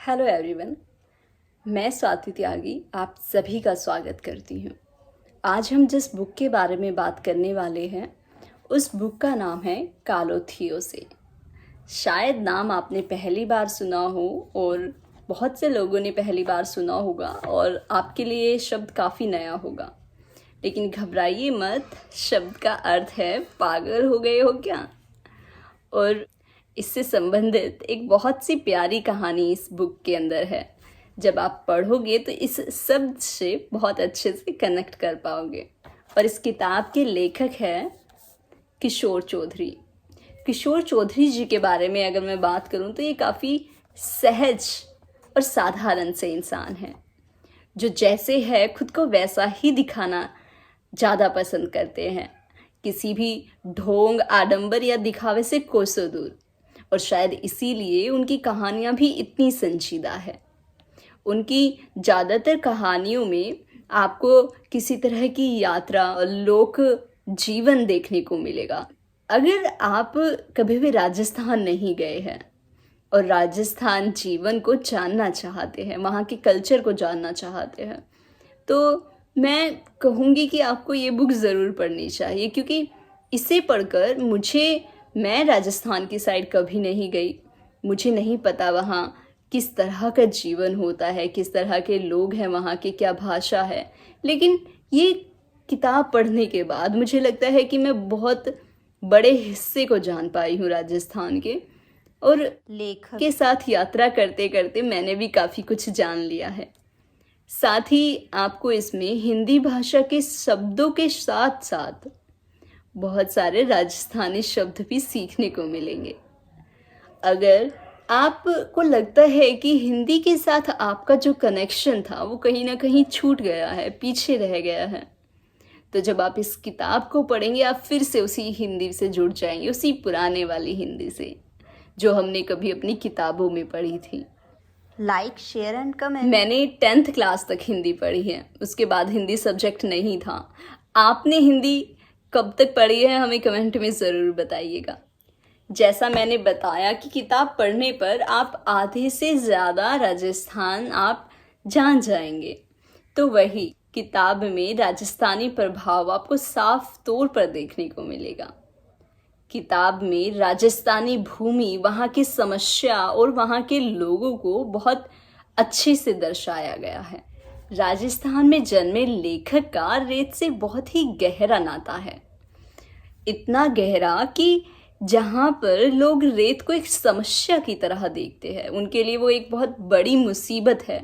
Hello everyone. मैं स्वाति त्यागी आप सभी का स्वागत करती हूँ। आज हम जिस बुक के बारे में बात करने वाले हैं उस बुक का नाम है कालोथियो से। शायद नाम आपने पहली बार सुना हो और बहुत से लोगों ने पहली बार सुना होगा और आपके लिए शब्द काफ़ी नया होगा, लेकिन घबराइए मत। शब्द का अर्थ है पागल हो गए हो क्या। और इससे संबंधित एक बहुत सी प्यारी कहानी इस बुक के अंदर है। जब आप पढ़ोगे तो इस शब्द से बहुत अच्छे से कनेक्ट कर पाओगे। और इस किताब के लेखक हैं किशोर चौधरी। किशोर चौधरी जी के बारे में अगर मैं बात करूं तो ये काफ़ी सहज और साधारण से इंसान हैं, जो जैसे है खुद को वैसा ही दिखाना ज़्यादा पसंद करते हैं, किसी भी ढोंग आडंबर या दिखावे से कोसों दूर। और शायद इसीलिए उनकी कहानियाँ भी इतनी संजीदा है। उनकी ज़्यादातर कहानियों में आपको किसी तरह की यात्रा और लोक जीवन देखने को मिलेगा। अगर आप कभी भी राजस्थान नहीं गए हैं और राजस्थान जीवन को जानना चाहते हैं, वहाँ के कल्चर को जानना चाहते हैं, तो मैं कहूँगी कि आपको ये बुक ज़रूर पढ़नी चाहिए, क्योंकि इसे पढ़कर मैं राजस्थान की साइड कभी नहीं गई। मुझे नहीं पता वहाँ किस तरह का जीवन होता है, किस तरह के लोग हैं, वहाँ की क्या भाषा है। लेकिन ये किताब पढ़ने के बाद मुझे लगता है कि मैं बहुत बड़े हिस्से को जान पाई हूँ राजस्थान के। और लेखक के साथ यात्रा करते करते मैंने भी काफ़ी कुछ जान लिया है। साथ ही आपको इसमें हिंदी भाषा के शब्दों के साथ साथ बहुत सारे राजस्थानी शब्द भी सीखने को मिलेंगे। अगर आपको लगता है कि हिंदी के साथ आपका जो कनेक्शन था वो कहीं ना कहीं छूट गया है, पीछे रह गया है, तो जब आप इस किताब को पढ़ेंगे आप फिर से उसी हिंदी से जुड़ जाएंगे, उसी पुराने वाली हिंदी से जो हमने कभी अपनी किताबों में पढ़ी थी। Like, share and comment. मैंने 10th क्लास तक हिंदी पढ़ी है, उसके बाद हिंदी सब्जेक्ट नहीं था। आपने हिंदी कब तक पढ़ी है हमें कमेंट में ज़रूर बताइएगा। जैसा मैंने बताया कि किताब पढ़ने पर आप आधे से ज़्यादा राजस्थान आप जान जाएंगे, तो वही किताब में राजस्थानी प्रभाव आपको साफ तौर पर देखने को मिलेगा। किताब में राजस्थानी भूमि, वहाँ की समस्या और वहाँ के लोगों को बहुत अच्छे से दर्शाया गया है। राजस्थान में जन्मे लेखक का रेत से बहुत ही गहरा नाता है, इतना गहरा कि जहाँ पर लोग रेत को एक समस्या की तरह देखते हैं, उनके लिए वो एक बहुत बड़ी मुसीबत है,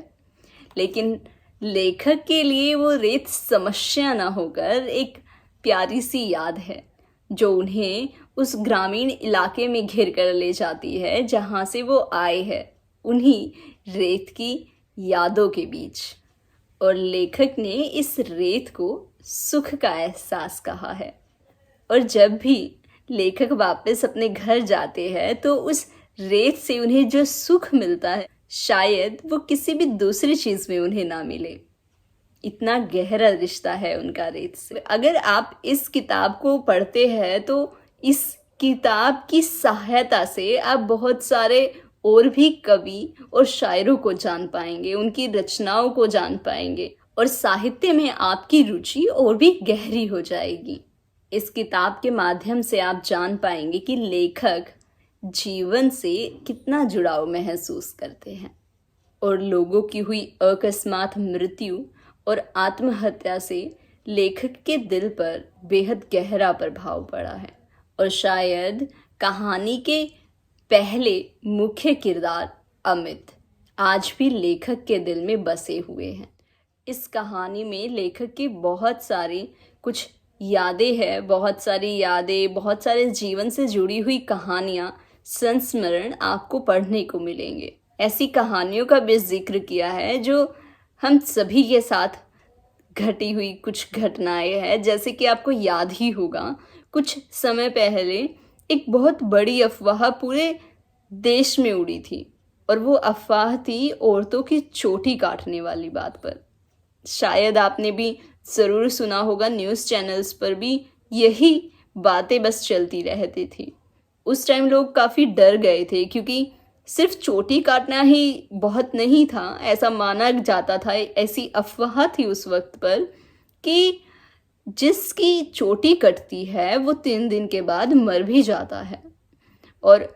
लेकिन लेखक के लिए वो रेत समस्या ना होकर एक प्यारी सी याद है, जो उन्हें उस ग्रामीण इलाके में घिर कर ले जाती है जहाँ से वो आए हैं, उन्हीं रेत की यादों के बीच। और लेखक ने इस रेत को सुख का एहसास कहा है। और जब भी लेखक वापस अपने घर जाते हैं तो उस रेत से उन्हें जो सुख मिलता है शायद वो किसी भी दूसरी चीज़ में उन्हें ना मिले। इतना गहरा रिश्ता है उनका रेत से। अगर आप इस किताब को पढ़ते हैं तो इस किताब की सहायता से आप बहुत सारे और भी कवि और शायरों को जान पाएंगे, उनकी रचनाओं को जान पाएंगे और साहित्य में आपकी रुचि और भी गहरी हो जाएगी। इस किताब के माध्यम से आप जान पाएंगे कि लेखक जीवन से कितना जुड़ाव महसूस करते हैं और लोगों की हुई अकस्मात मृत्यु और आत्महत्या से लेखक के दिल पर बेहद गहरा प्रभाव पड़ा है। और शायद कहानी के पहले मुख्य किरदार अमित आज भी लेखक के दिल में बसे हुए हैं। इस कहानी में लेखक की बहुत सारी कुछ यादें हैं, बहुत सारे जीवन से जुड़ी हुई कहानियाँ, संस्मरण आपको पढ़ने को मिलेंगे। ऐसी कहानियों का भी जिक्र किया है जो हम सभी के साथ घटी हुई कुछ घटनाएं हैं। जैसे कि आपको याद ही होगा कुछ समय पहले एक बहुत बड़ी अफवाह पूरे देश में उड़ी थी और वो अफवाह थी औरतों की चोटी काटने वाली बात पर। शायद आपने भी ज़रूर सुना होगा, न्यूज़ चैनल्स पर भी यही बातें बस चलती रहती थी। उस टाइम लोग काफ़ी डर गए थे क्योंकि सिर्फ चोटी काटना ही बहुत नहीं था, ऐसा माना जाता था, ऐसी अफवाह थी उस वक्त पर कि जिसकी चोटी कटती है वो 3 दिन के बाद मर भी जाता है। और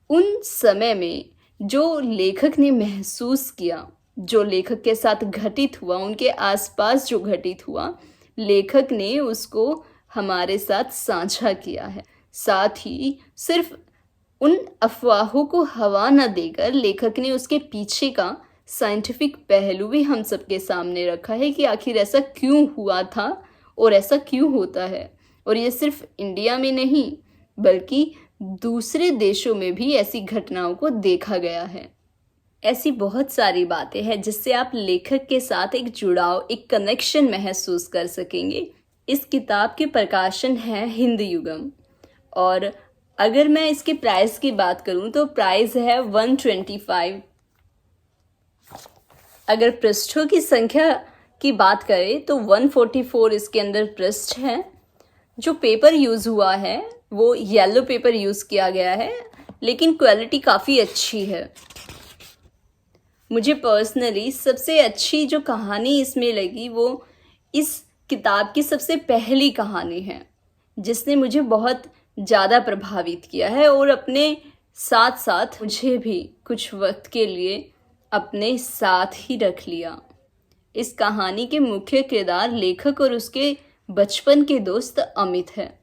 उन समय में जो लेखक ने महसूस किया, जो लेखक के साथ घटित हुआ, उनके आसपास जो घटित हुआ, लेखक ने उसको हमारे साथ साझा किया है। साथ ही सिर्फ उन अफवाहों को हवा न देकर लेखक ने उसके पीछे का साइंटिफिक पहलू भी हम सबके सामने रखा है कि आखिर ऐसा क्यों हुआ था और ऐसा क्यों होता है। और ये सिर्फ इंडिया में नहीं बल्कि दूसरे देशों में भी ऐसी घटनाओं को देखा गया है। ऐसी बहुत सारी बातें हैं जिससे आप लेखक के साथ एक जुड़ाव, एक कनेक्शन महसूस कर सकेंगे। इस किताब के प्रकाशन है हिंद युगम, और अगर मैं इसके प्राइस की बात करूं तो प्राइस है 125। अगर पृष्ठों की संख्या की बात करें तो 144 इसके अंदर पृष्ठ हैं। जो पेपर यूज़ हुआ है वो येलो पेपर यूज़ किया गया है, लेकिन क्वालिटी काफ़ी अच्छी है। मुझे पर्सनली सबसे अच्छी जो कहानी इसमें लगी वो इस किताब की सबसे पहली कहानी है, जिसने मुझे बहुत ज़्यादा प्रभावित किया है और अपने साथ साथ मुझे भी कुछ वक्त के लिए अपने साथ ही रख लिया। इस कहानी के मुख्य किरदार लेखक और उसके बचपन के दोस्त अमित है।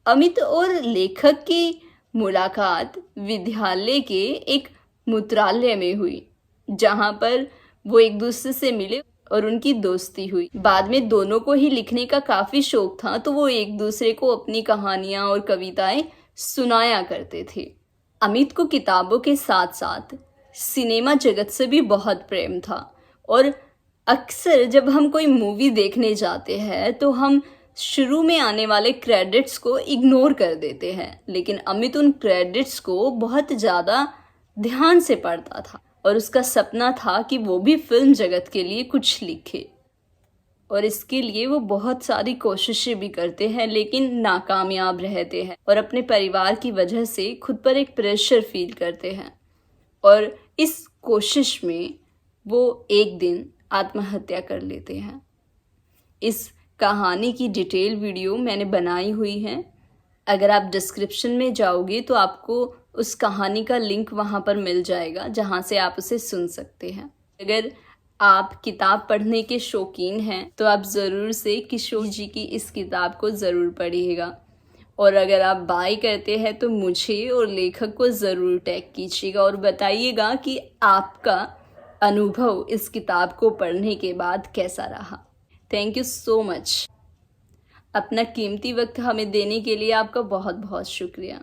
अमित और लेखक की मुलाकात विद्यालय के एक मूत्रालय में हुई, जहाँ पर वो एक दूसरे से मिले और उनकी दोस्ती हुई। बाद में दोनों को ही लिखने का काफ़ी शौक था, तो वो एक दूसरे को अपनी कहानियाँ और कविताएं सुनाया करते थे। अमित को किताबों के साथ साथ सिनेमा जगत से भी बहुत प्रेम था, और अक्सर जब हम कोई मूवी देखने जाते हैं तो हम शुरू में आने वाले क्रेडिट्स को इग्नोर कर देते हैं, लेकिन अमित उन क्रेडिट्स को बहुत ज़्यादा ध्यान से पढ़ता था और उसका सपना था कि वो भी फिल्म जगत के लिए कुछ लिखे। और इसके लिए वो बहुत सारी कोशिशें भी करते हैं, लेकिन नाकामयाब रहते हैं और अपने परिवार की वजह से खुद पर एक प्रेशर फील करते हैं। और इस कोशिश में वो एक दिन आत्महत्या कर लेते हैं। इस कहानी की डिटेल वीडियो मैंने बनाई हुई है। अगर आप डिस्क्रिप्शन में जाओगे तो आपको उस कहानी का लिंक वहाँ पर मिल जाएगा, जहाँ से आप उसे सुन सकते हैं। अगर आप किताब पढ़ने के शौकीन हैं तो आप ज़रूर से किशोर जी की इस किताब को ज़रूर पढ़िएगा। और अगर आप बाय करते हैं तो मुझे और लेखक को ज़रूर टैग कीजिएगा और बताइएगा कि आपका अनुभव इस किताब को पढ़ने के बाद कैसा रहा। Thank you so much. अपना कीमती वक्त हमें देने के लिए आपका बहुत बहुत शुक्रिया।